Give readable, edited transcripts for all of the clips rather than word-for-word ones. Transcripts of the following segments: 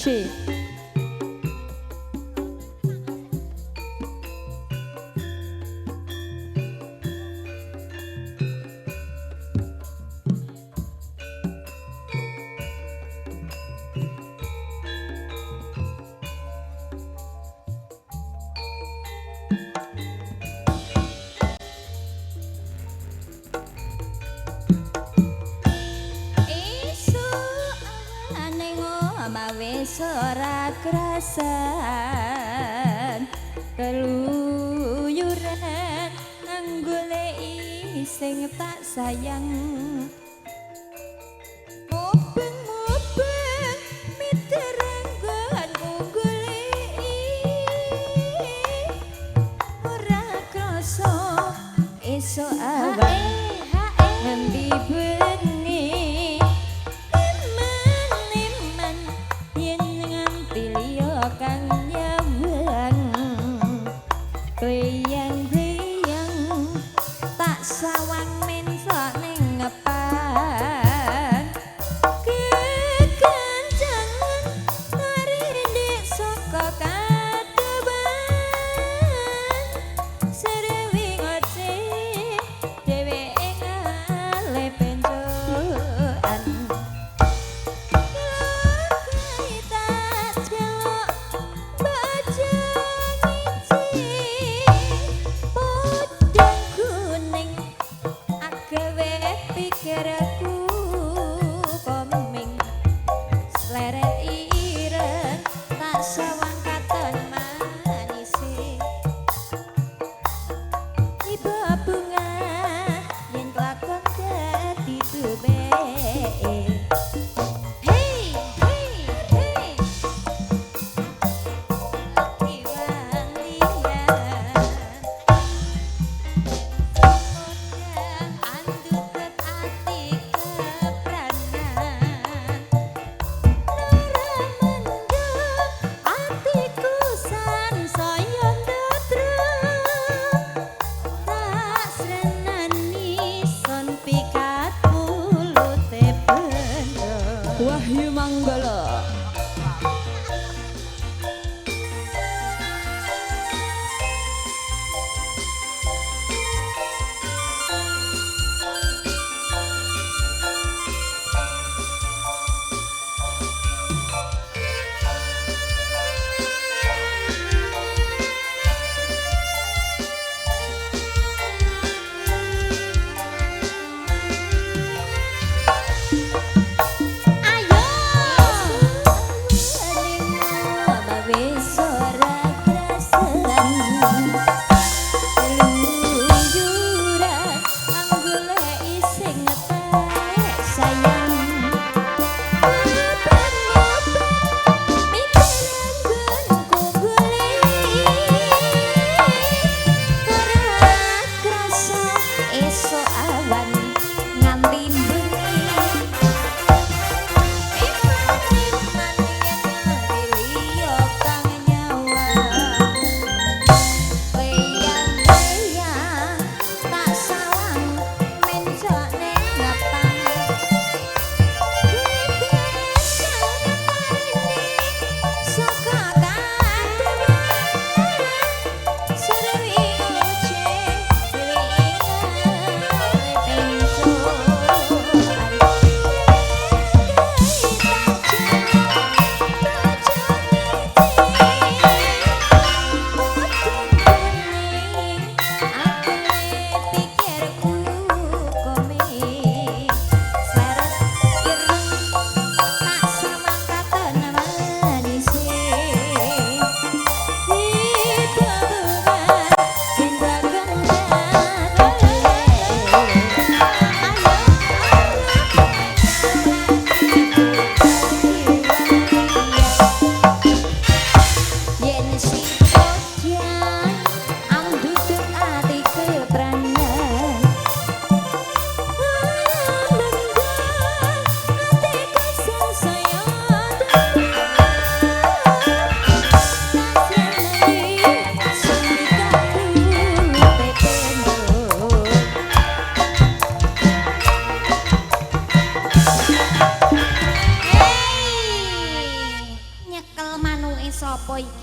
She. Wis ora krasan keluyuran nang goleki sing tak sayang mubeng-mubeng miterenggan goleki ora krasa esuk awan ngendi bengi kang nyawang kleyang-kleyang tak sawang mensa ning ngepan kekancangan ngarindhik saka kadeban serewi ngoce dheweke ngale pencoan pikirku komeng sleret ireng tak sawang katon manise tiba bunga yen kelakon dadi tubeke hey hey hey iwan liyan Wahyu Manggala.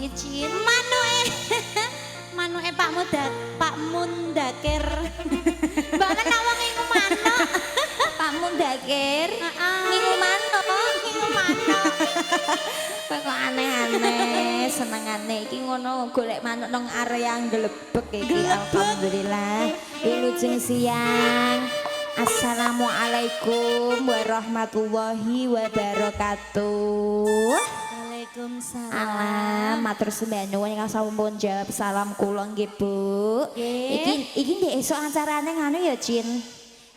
iki, Cin? Manuke Pak Mundakir. Mbak nek wong ngingu manuk. Pak Mundakir. Ngingu manuk. Kok aneh-aneh, senengane iki ngono golek manuk nang area glebek iki. Alhamdulillah. Wilujeng siang. Assalamualaikum warahmatullahi wabarakatuh. Waalaikumsalam. Matur sembah nyuwun ingkang sampun jawab salam kula nggih, Bu. Iki ndek esuk acarane nganu ya, Cin.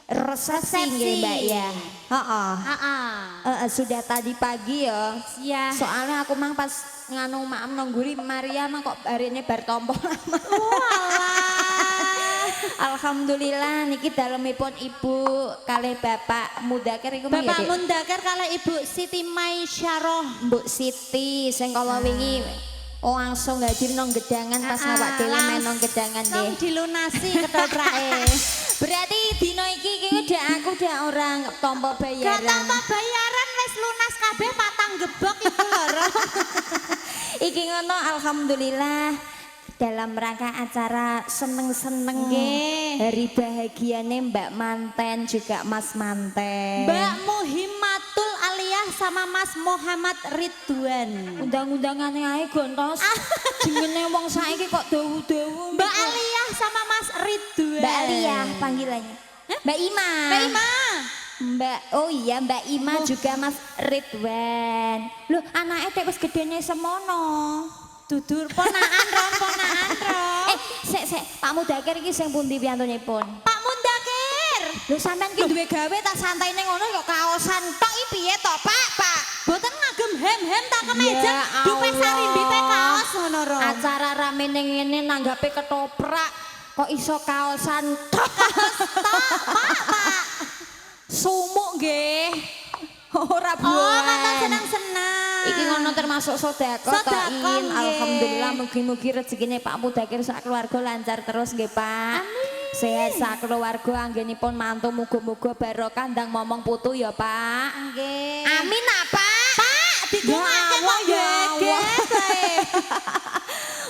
Resepsi nggih, Mbak ya. Heeh. Sudah tadi pagi ya. Iya. Soalnya aku mang pas nganu maam nongguri Maria mah kok barene bar tompo lama. Alhamdulillah niki dalemipun Ibu kalih Bapak Mundakir iku ya, Bapak Mundakir kalih Ibu Siti Maisyarah. Mbok Siti sing kala wingi langsung hadir nang gedangan pas awak dhewe main nang gedangan nggih. Langsung dilunasi ketoprak. Berarti dino iki aku udah orang tompo bayaran. Gak tompo bayaran wis lunas kabeh patang gebok iku lho. Iki ngono alhamdulillah. Dalam rangka acara seneng-seneng hari bahagianya Mbak Manten juga Mas Manten, Mbak Muhimmatul alias sama Mas Muhammad Ridwan. Undang-undangannya aja gontos. Jenenge wong saiki kok dawu-dawu. Mbak Aliyah sama Mas Ridwan. Mbak Aliyah panggilannya. Mbak Ima. Mbak Ima. Oh iya Mbak Ima juga Mas Ridwan. Loh anaknya teh wis gedene semono. Dudur ponaan ron. Sek Pak Mundakir iki sing pundi piyantunipun? Pak Mundakir. Lho sampean ki duwe gawe tak santaine ngono kok kaosan tok iki piye to, Pak? Boten ngagem hem-hem tak kemeja dupe sarimbite kaos ngono ro. Acara ramene ngene nanggape ketoprak kok iso kaosan tok. Pak. Sumuk nggih. Ora buan. Oh, kata senang-senang. Iki ngono termasuk sedekah toin. Alhamdulillah mugi-mugi rezekine Pak Mundakir sak keluarga lancar terus nggih, Pak. Amin. Sehat sak keluarga anggenipun mantu muga-muga barokah ndang momong putu ya, Pak. Nggih. Amin apa? Pak, didongake kok nggih.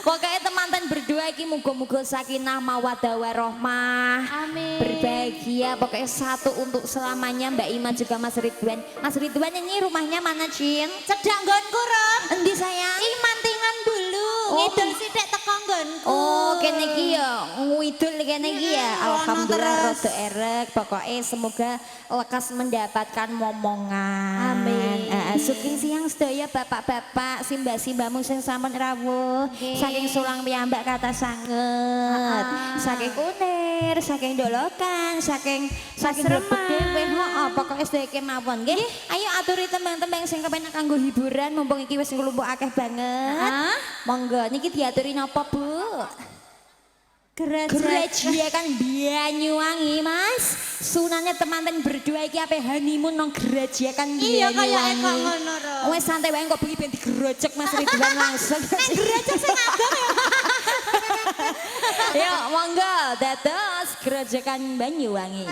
Pokoknya teman-teman berdua iki muga-muga sakinah mawaddah warahmah. Amin. Berbahagia pokoknya satu untuk selamanya Mbak Ima juga Mas Ridwan. Mas Ridwan ini rumahnya mana, Cin? Cedhak nggonku, Rom. Endi sayang? Ih, mantingan dulu. Ngidul sithik teko nggonku. Oh, kene iki ya ngidul kene iki ya. Alhamdulillah rada erek. Pokoknya semoga lekas mendapatkan momongan. Amin. Sugeng siang sedaya bapak-bapak, simbah-simbahmu sing sampun rawuh. Saking Sulang piyambak kata sanget. Saking Kunir, saking Dolokan, saking Blebek dhewe. Heeh, pokoke sedaya mawon nggih. Ayo aturi tembang-tembang sing kepenak kanggo hiburan mumpung iki wis nglumpuk akeh banget. Monggo niki diaturi napa, Bu? Gerajiakan Banyuwangi, Mas. Sunannya teman-teman berdua iki ape honeymoon nang gerajiakan Banyuwangi. Iya kaya eko ngono ro. Wes santai wae kok bengi ben digerojek Mas Ridwan langsung. Gerojek sing ageng ya. Yo monggo dados gerajiakan Banyuwangi.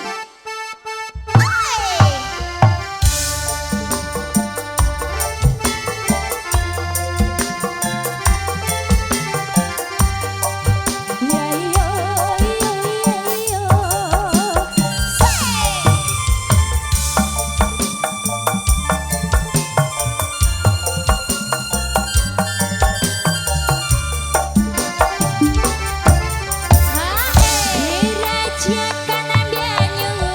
Jakan Banyuwangi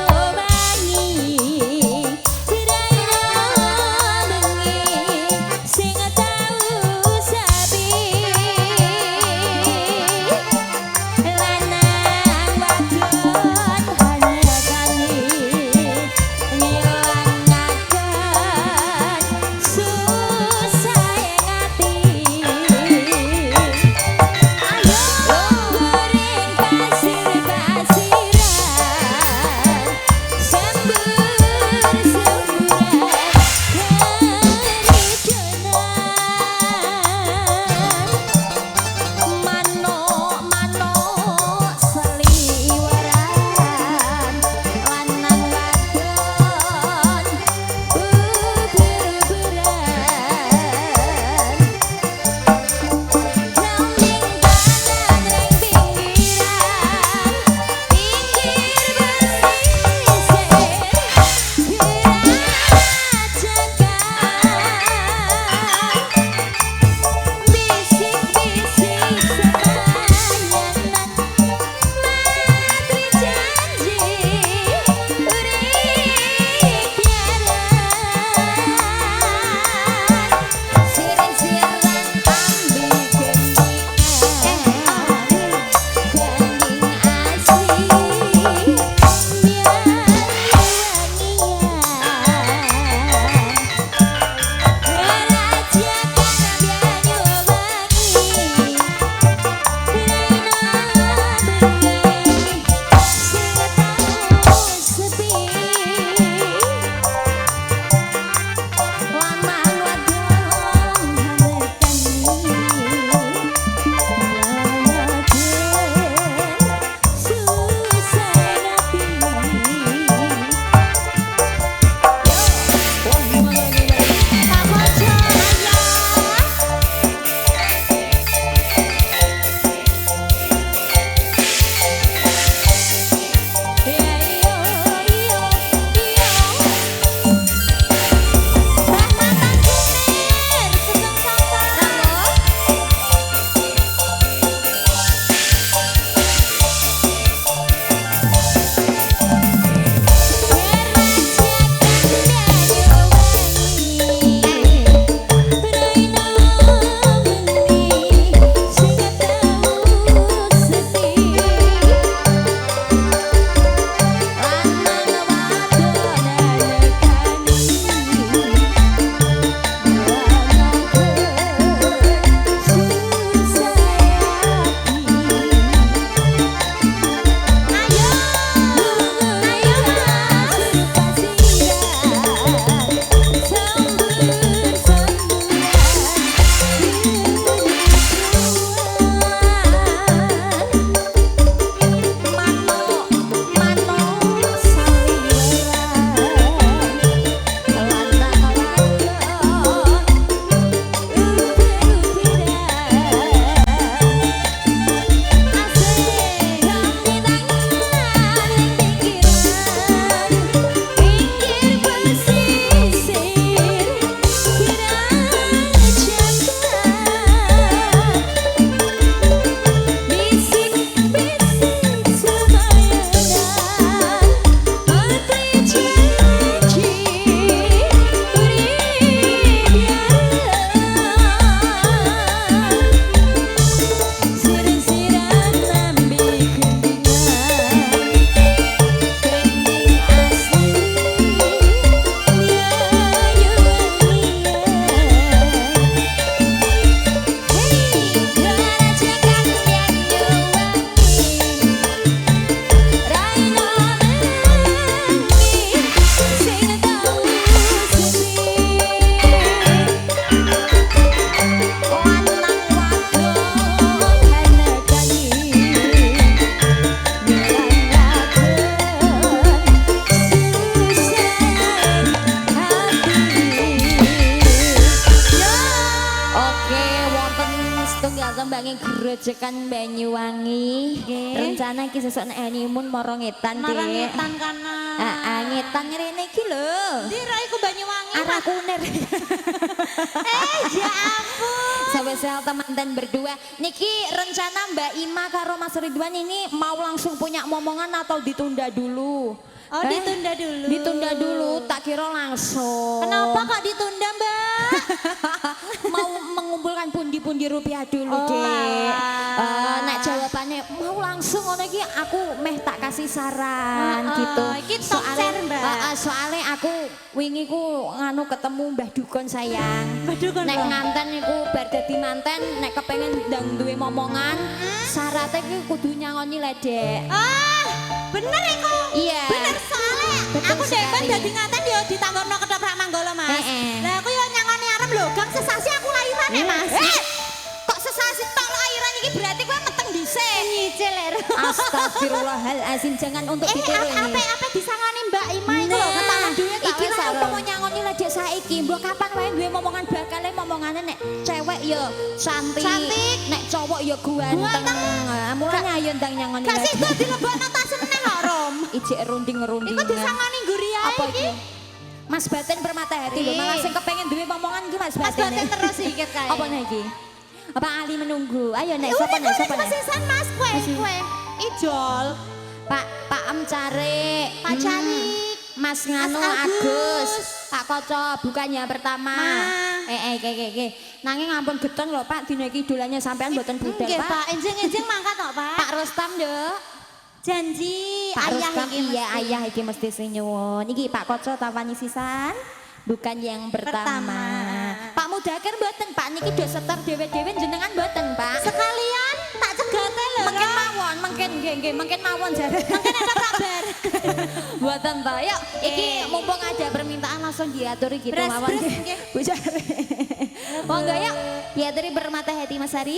setunggal tembanging Grojogan Banyuwangi. Rencana iki sesuk nek honeymoon mara ngetan, Dik. Mara ngetan kana. Heeh, ngetan ngrene iki lho. Ndi ra iku Banyuwangi? Arah Kunir. Ya ampun. Sampai teman-teman berdua. Niki rencana Mbak Ima karo Mas Ridwan ini mau langsung punya momongan atau ditunda dulu? Oh, ditunda dulu. Ditunda dulu, tak kira langsung. Kenapa kok ditunda, Mbak? Mau mengumpulkan pundi-pundi rupiah dulu, Dek. Nek jawabannya mau langsung ngono iki aku meh tak kasih saran gitu. Iki soalnya, Mbak. Soalnya aku wingi ku nganu ketemu Mbah Dukun sayang. Mbah Dukun. Nek nganten iku bar dadi manten, nek kepengen ndang duwe momongan, syaratnya ku kudu nyangoni le, Dek. Bener iku. Iya. Bener soalnya aku depan dadi nganten yo ditanggono ketoprak manggolo, Mas. Lah aku yo nyangoni arep lho, gang sesasi aku lairan ya, Mas. Kok sesasi tok lairan iki berarti kowe meteng dhisik. Nyicil lho. Astagfirullahalazim, jangan untuk ditiru ini. Apa disangani Mbak Ima iku lho, ketahuan duwe gak iki wis lah apa mau nyangoni lah dek saiki. Mbok kapan wae duwe momongan bakale momongane nek cewek ya cantik, nek cowok ya ganteng. Mulane ayo ndang nyangoni. Gak sih kok dilebokno tas meneh haram. Ijek runding-runding. Iku disangani ngguri ae Apa iki. iki? Mas Batin permata hati lho, malah sing kepengen duwe momongan iki Mas Mas Batin. Batin terus iket kae. Apa nek iki? Apa Ali menunggu? Ayo nek sapa nek sapa nek? Sisan Mas kue. Ijol. Pak Em cari. Pak Carik. Mas Nganu Mas Agus. Pak Koco bukannya pertama. Ma. Ke. Nanging ampun geton lho Pak, dina iki dolannya sampean mboten budal Nggih, Pak. Pak. Enjing-enjing mangkat kok, Pak. Pak Rustam Nduk. Janji Pak ayah Rustam iki iya mesti. ayah iki mesti sing nyuwun. Iki Pak Koco tawani sisan. Bukan yang pertama. Pak Mudakir mboten Pak, niki do setor dhewe-dhewe jenengan mboten Pak. Sekalian tak cegate lho. Mungkin mawon, mungkin mawon jare. Mungkin ada kabar. Buatan to. Yuk, iki mumpung ada permintaan langsung diaturi gitu Beres, mawon. beres, nggih. Bu Jare. Monggo yuk, diaturi bermata hati Mas Ari.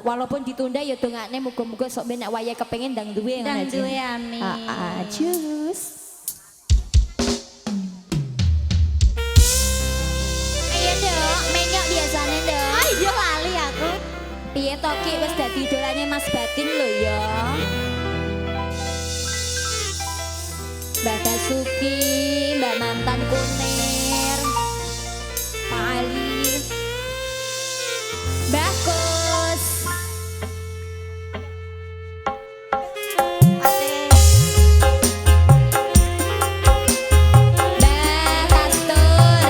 Walaupun ditunda ya dongakne muga-muga sok ben nek wayahe kepengin ndang duwe Ndang duwe, amin. Jus. Ayo Dok, menyok biasane Dok. Ayo lali aku. Piye to Ki wis dadi idolane Mas Batin lho ya. Mbak Basuki, Mbak Mantan Kunir, Pak Ali, Mbak Kus, Mbak Kastur,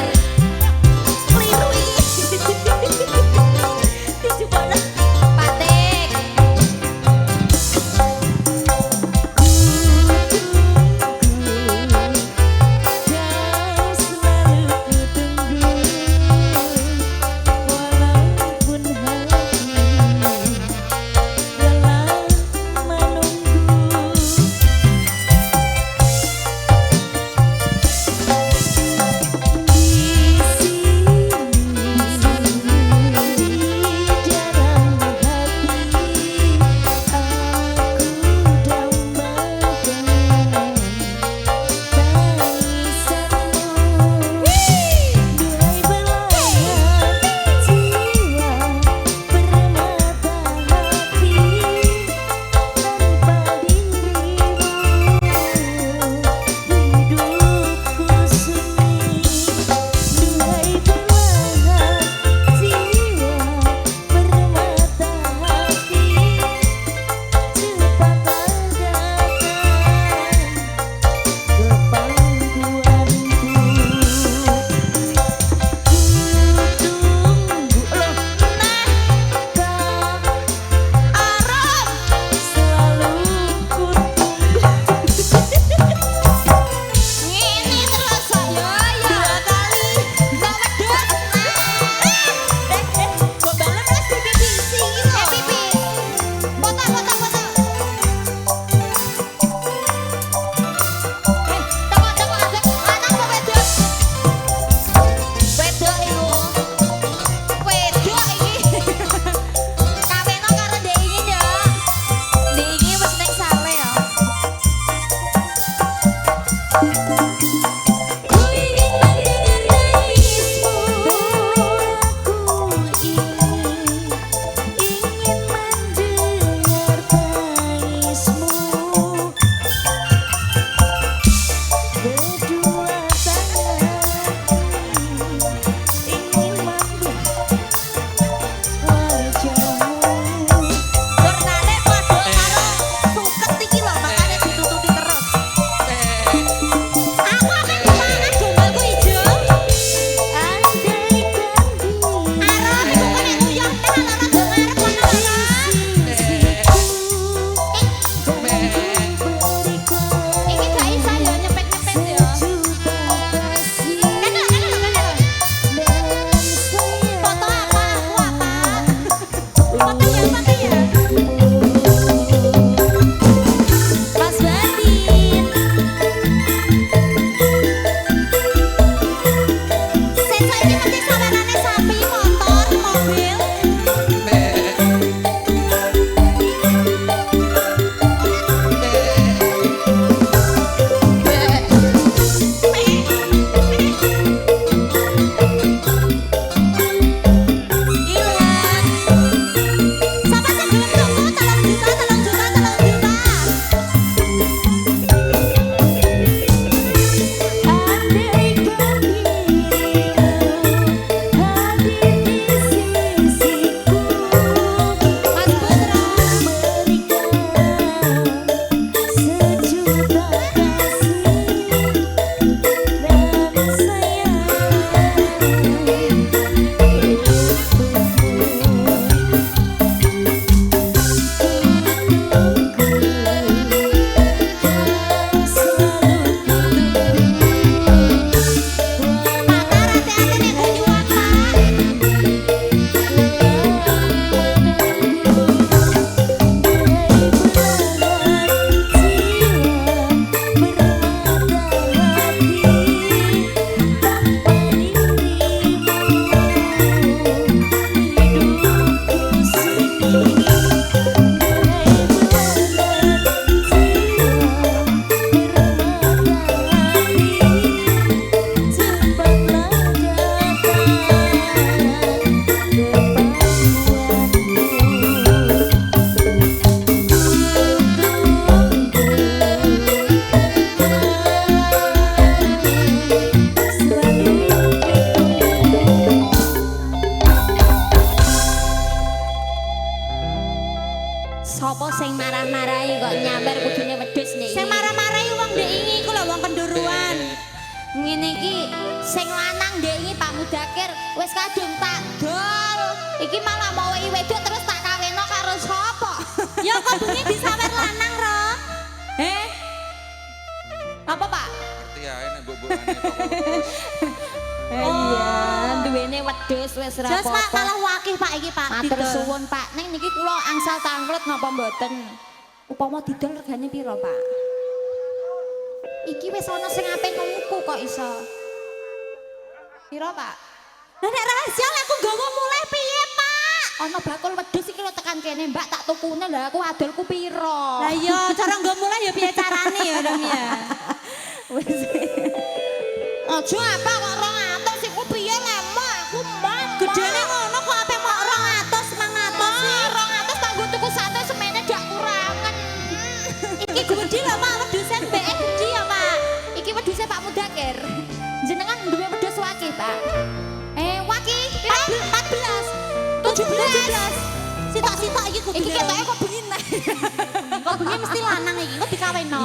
Patik. Sopo sing marah-marahi kok nyamber kudune wedhus nek. Sing marah-marahi wong ndek iki ku lho wong kenduruan. Ngene iki sing lanang ndek iki Pak Mudakir wis kadung tak dol. Iki malah mau wedok terus tak kaweno karo sapa? Ya kok bengi disawer lanang, Ro? Apa, Pak? Ngerti ya nek mbok-mbokane toko. Iya, duwene wedhus wis ra Jos Pak apa-apa. malah wakih Pak iki Pak. Matur didol. suwun Pak, ning niki kula angsal tanglet napa mboten? Upama didol regane pira, Pak? Iki wis ana sing ape nuku kok iso. Pira, Pak? Lah nek rahasia lek aku nggawa mulai piye, Pak? Ana bakul wedhus iki lho tekan kene, Mbak, tak tukune lha aku adolku pira? Lah iya, cara nggawa mulai ya piye carane ya, Dong ya. Wis. Aja apa kok 200 iku piye lemah aku mak. Gedene ngono kok ape mok 200 mangatus sih. 200 tanggo tuku sate semene dak kurangan. Iki gudi lho Pak, wedhusen mbek gudi ya, Pak. Iki wedhuse Pak Mudakir. Jenengan duwe wedhus wakih, Pak. Wakih 14, 17. Sitok-sitok iki gudi. Iki ketoke kok bengi neh. Kok bengi mesti lanang iki, kok dikawinno.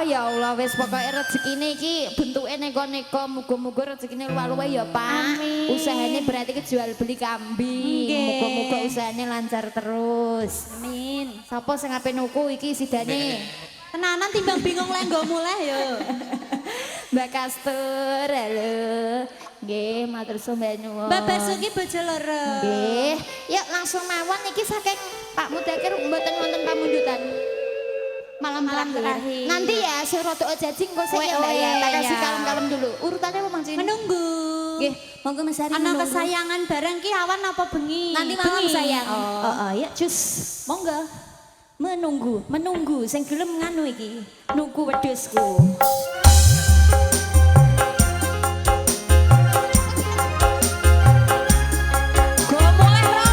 Ya Allah, wis pokoke rezekine iki bentuke neko-neko, muga-muga rezekine luwe-luwe ya, Pak. Amin. Usahane berarti ki jual beli kambing. Nggih. Muga-muga usahane lancar terus. Amin. Sapa sing ape nuku iki sidane? Tenanan timbang bingung lek nggo mulai yo. Mbak Kastur, halo. Nggih, matur sembah nuwun. Mbak Basuki bojo loro. Nggih, yuk langsung mawon iki saking Pak Mudakir mboten wonten pamundutan. Malam terakhir. Nanti ya saya rada jajing kok sik ya, Mbak ya. Tak kasih kalem-kalem dulu. Urutannya apa Mang Cin? Menunggu. Nggih, monggo Mas Ari Ana menunggu. kesayangan bareng ki awan apa bengi? Nanti malam Bengi. sayang. Oh. Ya cus. Monggo. Menunggu sing gelem nganu iki. Nunggu wedhusku. Aku menunggu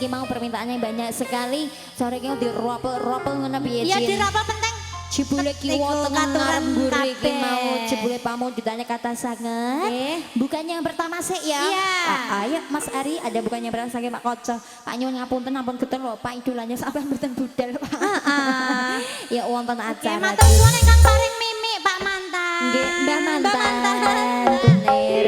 iki mau permintaannya banyak sekali. Sore iki diropel-ropel ngono piye, Iya Cin? dirapel penting. Jebule kiwa tengah aturan ngambur iki kabeh. mau jebule pamundutane kata sangat. Bukannya yang pertama sih ya. Iya. Ayo Mas Ari ada bukannya yang pertama Pak Koco. Pak nyuwun ngapunten ampun geten lho Pak idolannya sampai mboten budal Pak. Ya wonten acara. Matur suwun ingkang paring mimik Pak Mantan. Nggih, Mbah Mantan. Mantan. Bener.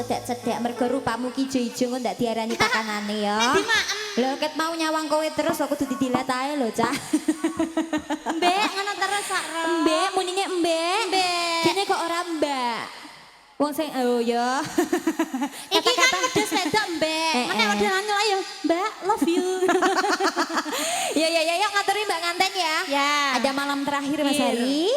cedek-cedek mergo rupamu ki ijo-ijo ndak diarani pakanane ya. Lho ket mau nyawang kowe terus aku dudu dilat ae lho, Cah. Mbek ngono terus sak ro. Mbek munine mbek. Mbek. Kene kok ora mbak. Wong sing oh ya. Iki kan wedhus wedok mbek. Menek wedolan ayo, Mbak, love you. Ya ngaturi Mbak Nganten ya. Ya. Ada malam terakhir Mas Hari.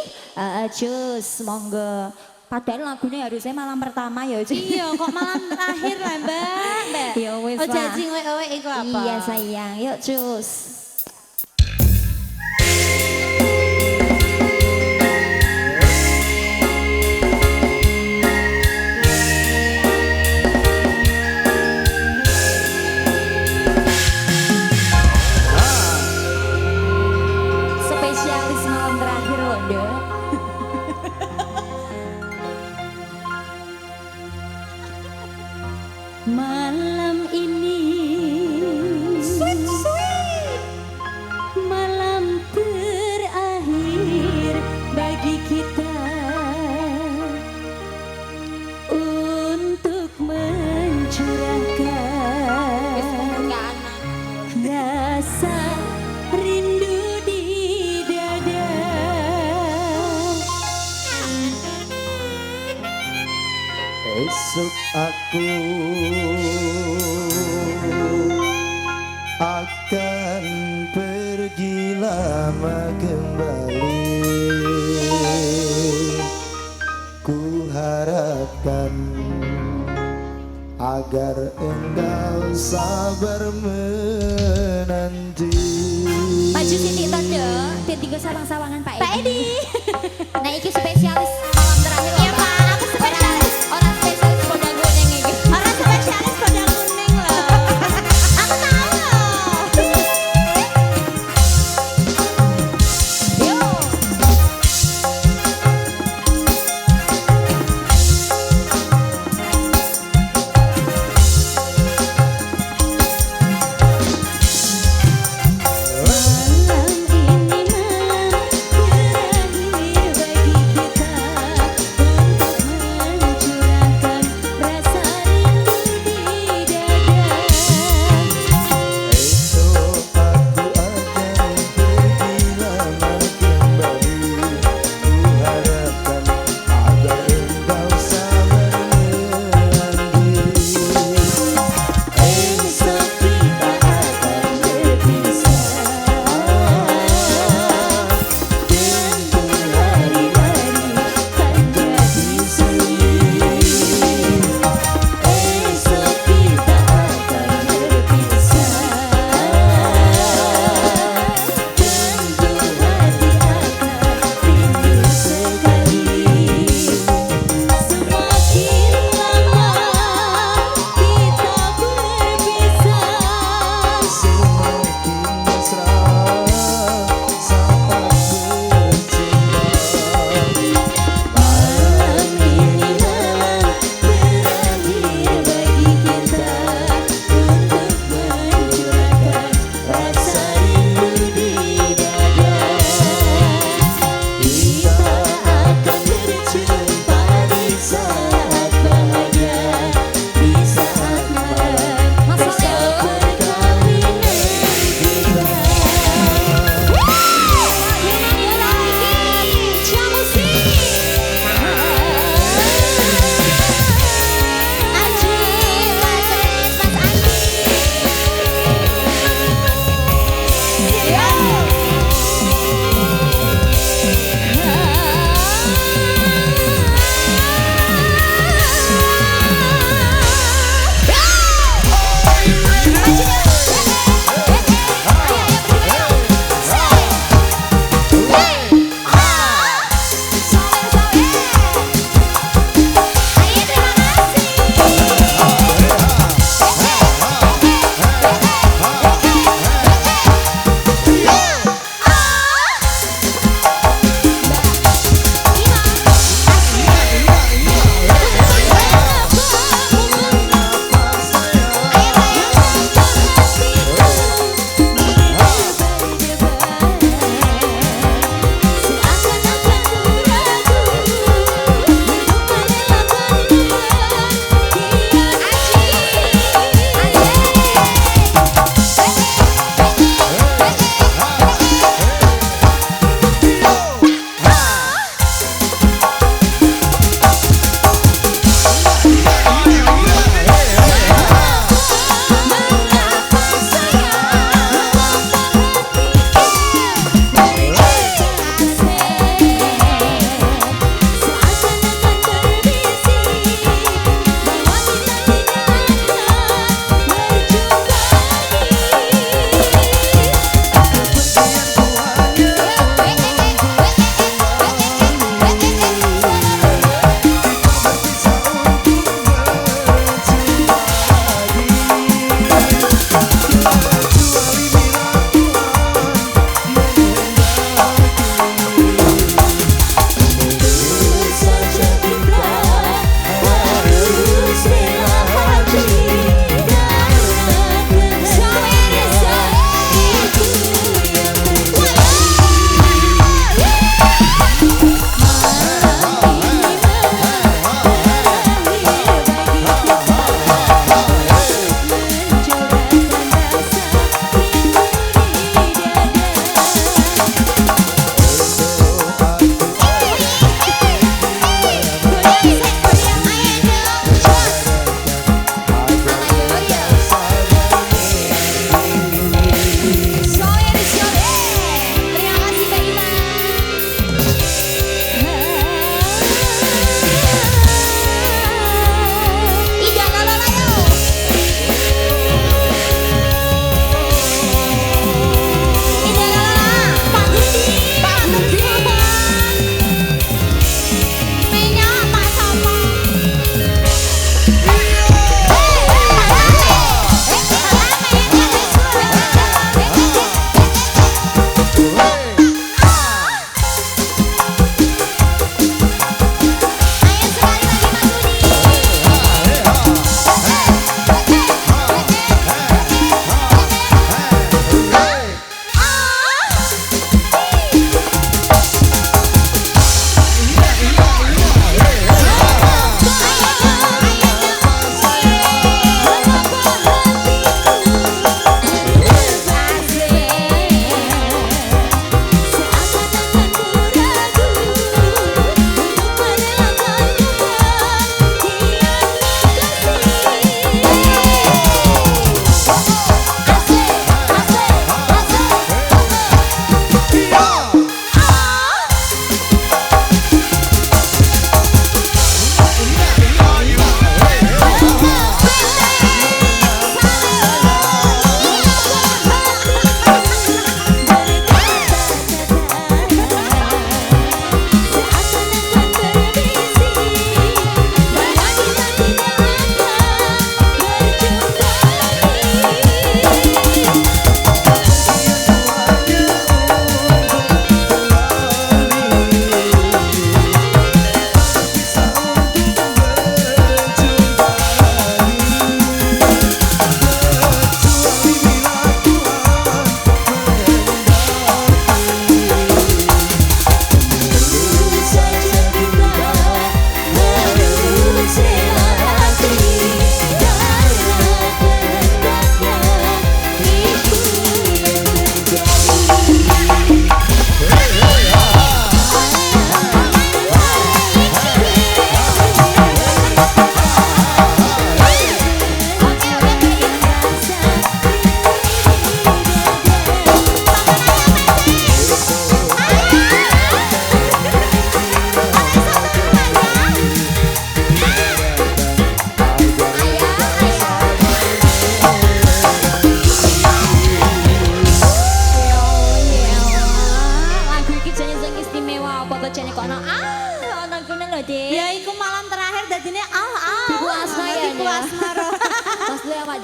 Cus, monggo. Padahal lagunya harusnya malam pertama ya. Iya, kok malam terakhir lah, Mbak. Ya wis Oh, lah. jajing wewe iku apa? Iya sayang, yuk cus. Spesialis malam terakhir loh, Dok. Malam ini malam terakhir bagi kita untuk mencurahkan rasa rindu di dada. Esok aku akan pergi lama kembali. Ku harapkan agar engkau sabar menanti. Maju sini tondo, dan tiga sawang-sawangan Pak Edi. Nah iki spesialis malam terakhir. Iya, Pak, aku spesialis. Orang spesialis boda kuning iki. Orang spesialis kodang kuning loh. Aku tahu loh. Yo. Malam ini malam terakhir bagi kita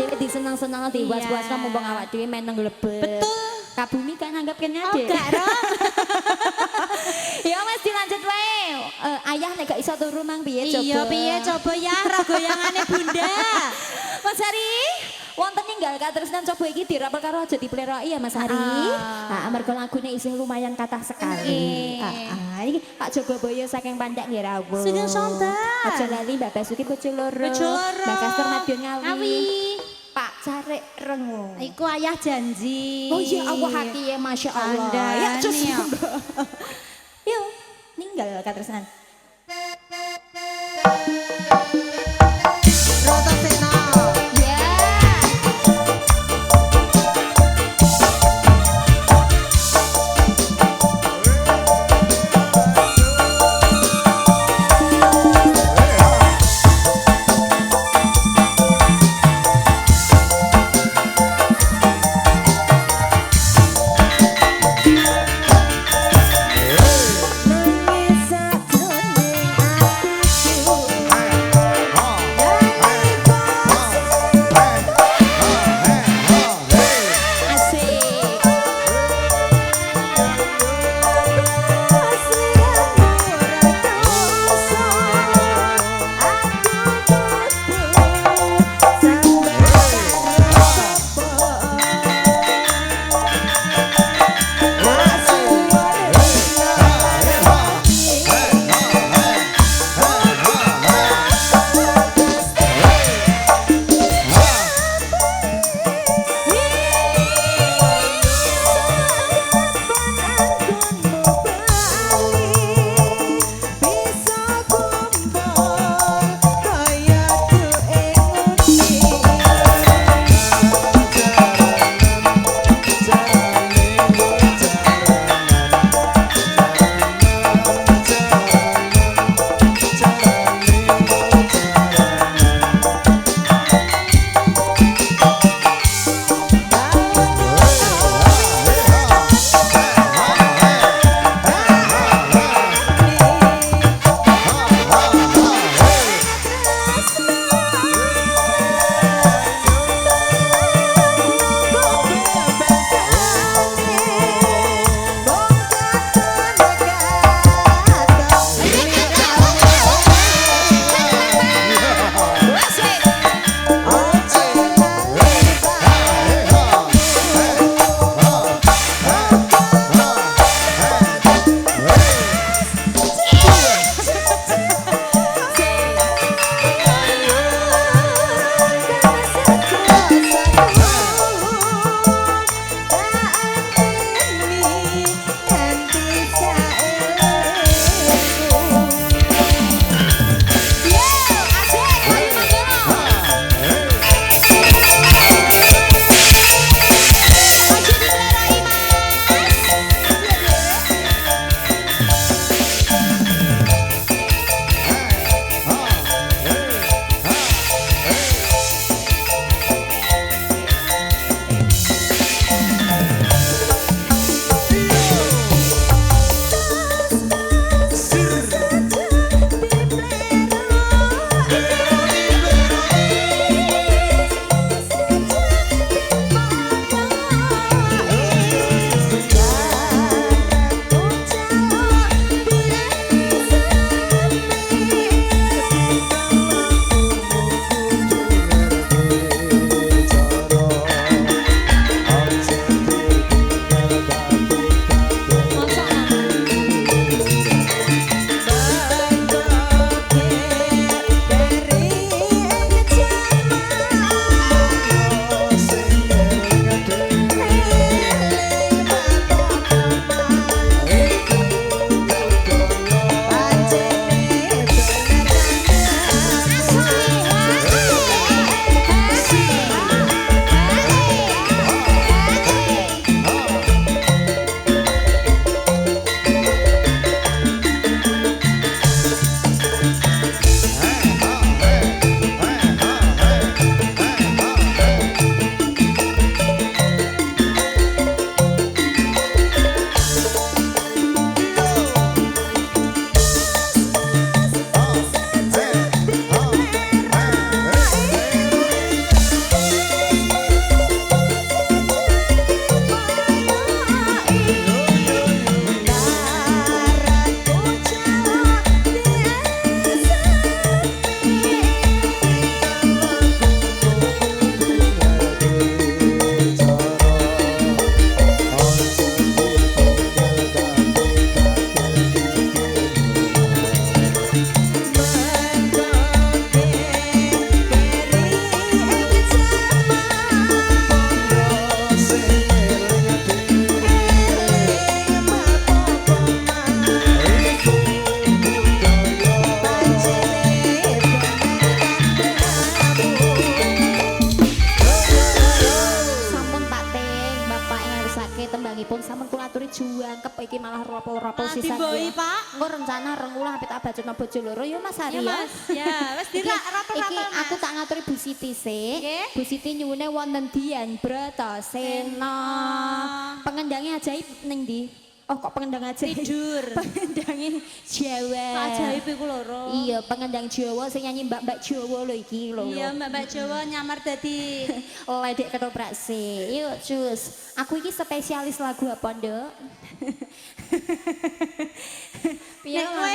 dhewe diseneng-seneng diwas-wasno mumpung awak dhewe meneng lebet. Betul. Kabumi kan anggap kene Oh, Dek. gak Rom. Ya wis dilanjut wae. Ayah nek gak iso turu mang piye coba? Iya piye coba ya ro goyangane Bunda. Mas Hari, wonten ninggal katresnan coba iki dirapel karo aja dipleroki ya Mas Hari. Heeh, mergo lagune isih lumayan kathah sekali. Heeh, iki Pak Jogoboyo saking Pandak nggih rawuh. Sugeng sonten. Aja lali Mbak Basuki Bojo Loro. Bojo Loro. Mbak Kastor Madiun Ngawi. Ngawi. Pak Carek Rengo. Iku ayah janji. Oh iya Allah hati ya Masya Allah. Andani Ya cus. ya. Yuk, ninggal katresnan. Roto Seno. Ya. Mengisah juangkep iki malah rapol-rapol Ah, sisan. diboi, ya. Pak. Engko rencana reng ulah sampe tak bacotno bojo loro ya Mas Hari Ya, ya. Mas. Ya, wis dilak Iki rapel-rapel, Mas. aku tak ngaturi Bu Siti sik. Nggih. Bu Siti nyuwune wonten Dian Bratasena. Pengendangnya ajaib ning ndi? Oh kok pengendang ajaib? Tidur. Pengendangnya Jawa. Ajaib iku loro. Iya, pengendang Jawa sing nyanyi Mbak-mbak Jawa lho iki lho. Iya, Mbak Jawa nyamar dadi Ledek ketoprak sih. Yuk, cus. Aku iki spesialis lagu apa, Nduk? Nek kowe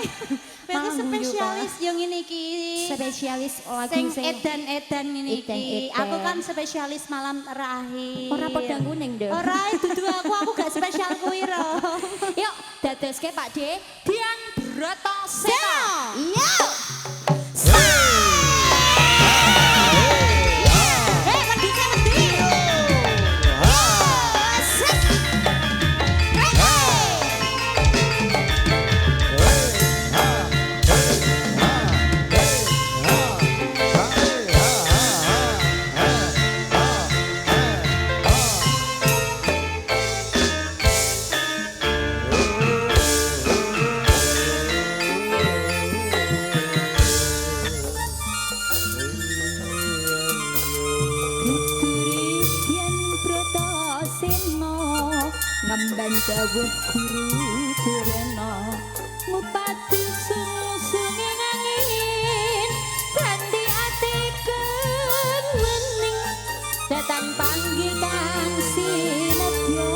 kowe spesialis yo ngene iki. Spesialis lagu Sing sing edan-edan ngene iki. Edan-edan. Aku kan spesialis malam terakhir. ora padha kuning, Nduk. Ora dudu aku gak spesial kuwi ro. Yuk, dadoske Pak D. Dian Bratasena. Iya. Ngemban dawuh guru Durena ngupati sung-sunge angin ganti ati wening datang panggih kang sinebya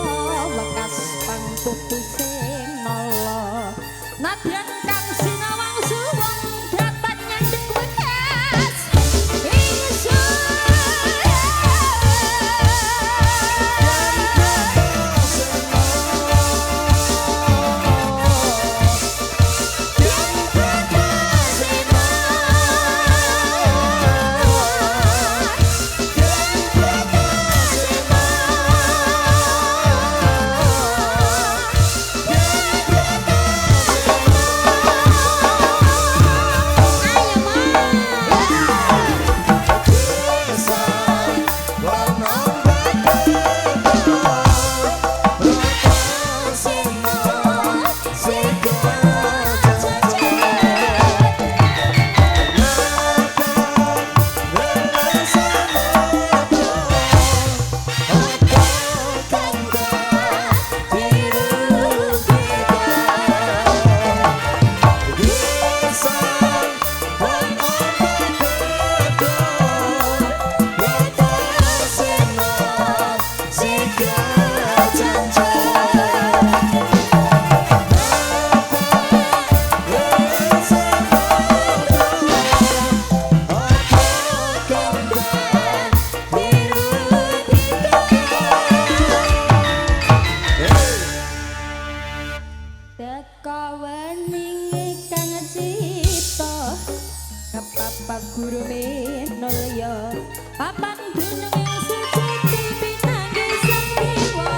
wekas pangpupu sing nala nadyan kang sinawang suwung dapat nyandhek wekas Kepapak guru menolya papan dunung yang sejati pinanggi sang dewa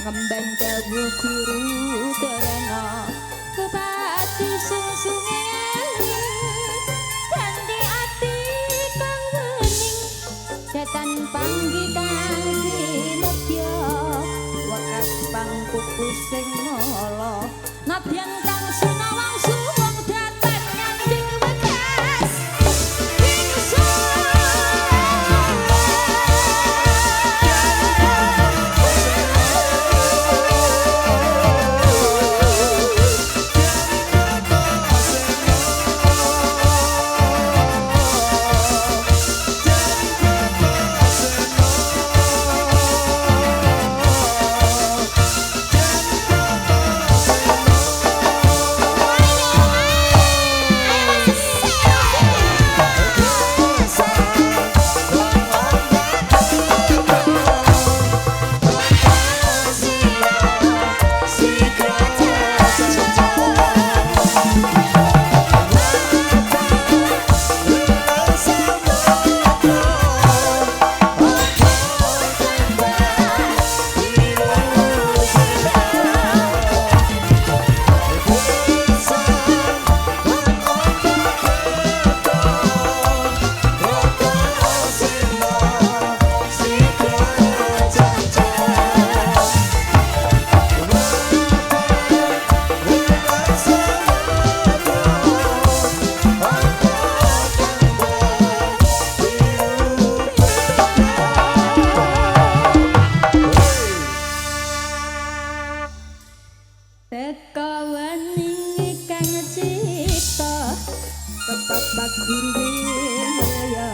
ngemban dawuh guru Durena kepati sung-sunge ganti ati kang wening datan panggih kang sinebya wekas pangkuku sing nala nadyan kang sinawang suwung datan nyanding wekas pagurwe ya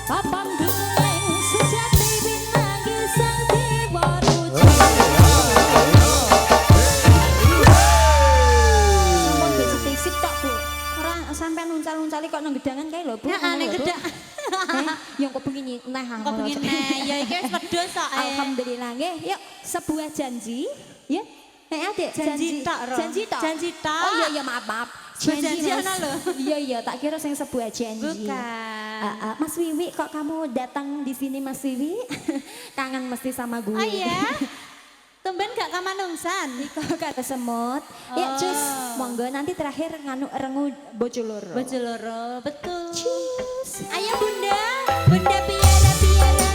papan gunung sejati binangi sang dewa rujuk sampun besik-besik tok Bu ora sampean uncal-uncali kok nang gedangan kae lho Bu Nek gedak. yang kok begini nah Kok begini ya iki wis wedhus kok. alhamdulillah nggih yuk sebuah janji ya Adik Janji tok, Ro. janji tok Janji tok. oh iya maaf Janji Mas. ana lho. Iya tak kira sing sebuah janji Bukan. Mas Wiwi kok kamu datang di sini Mas Wiwi kangen mesti sama gue Oh iya. Tumben gak kamanungsan. kok kata semut ya cus monggo nanti terakhir nganu rengu bojo loro Bojo loro, betul. cus Ayo Bunda, Bunda Piara Piara.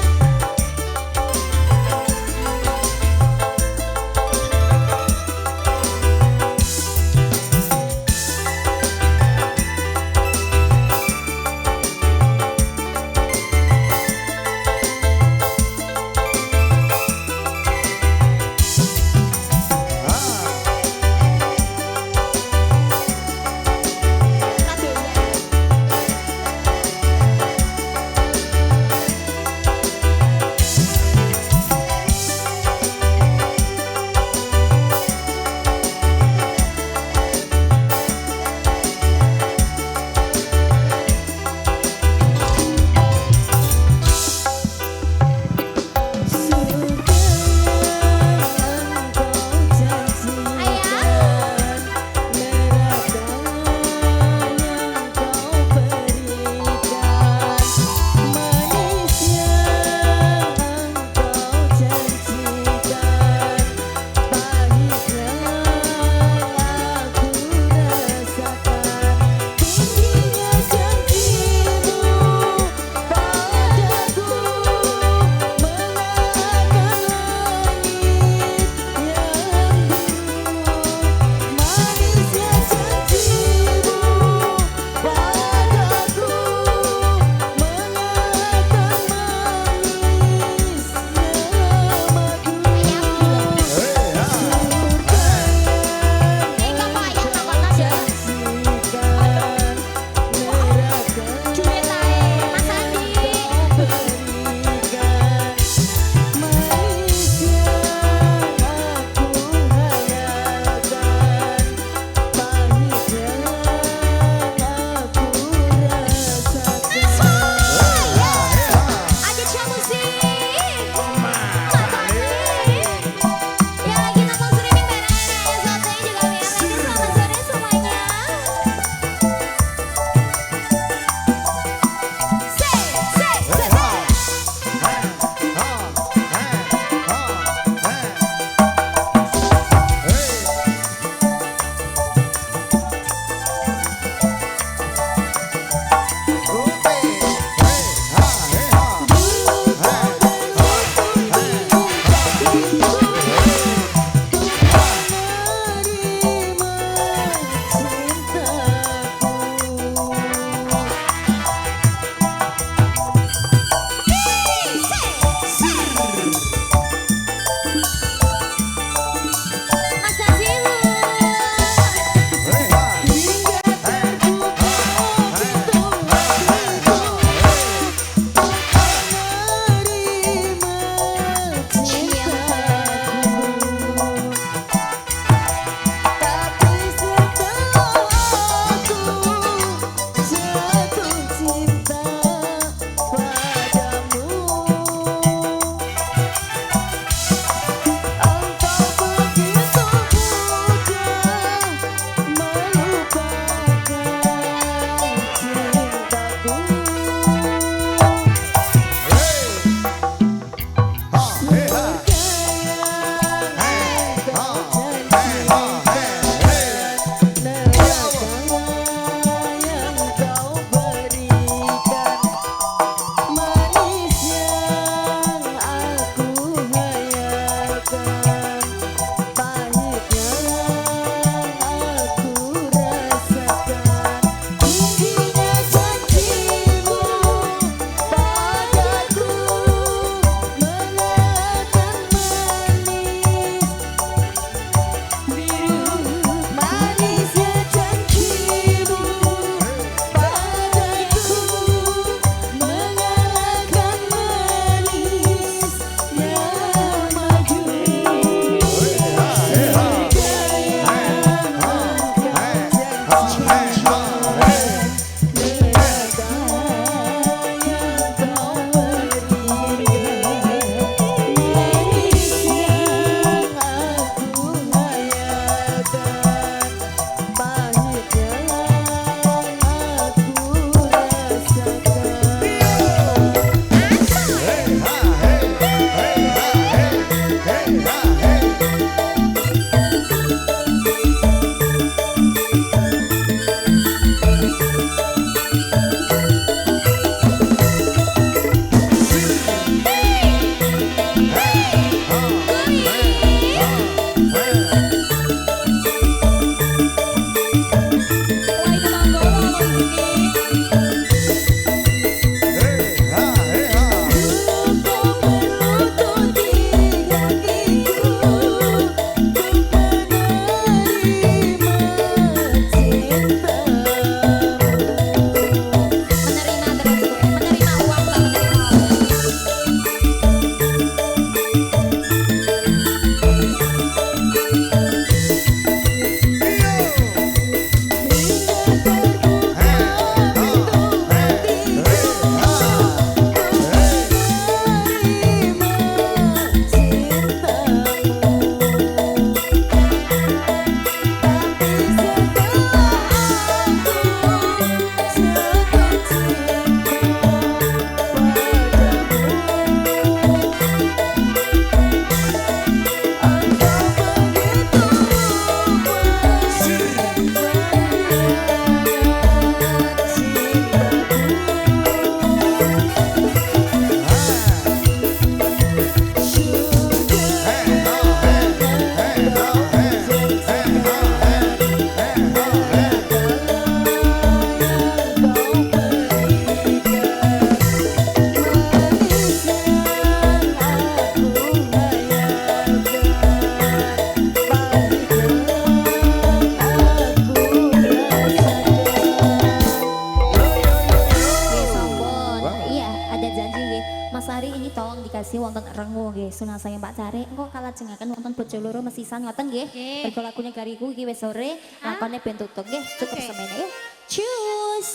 Desi wonten Rengo nggih sunasaya Pak Cari engko kalajengaken wonten bojo loro mesisan ngoten nggih. Mergo lagu negariku iki wis sore, lakone ben tutup nggih. Cukup semene ya. Cus.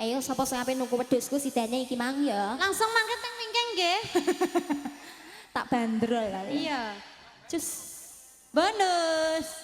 Ayo sapa sing ape nuku wedhusku sidane iki mang ya. Langsung mangke teng wingking nggih. Tak bandrol kali. Iya. Cus. Bonus.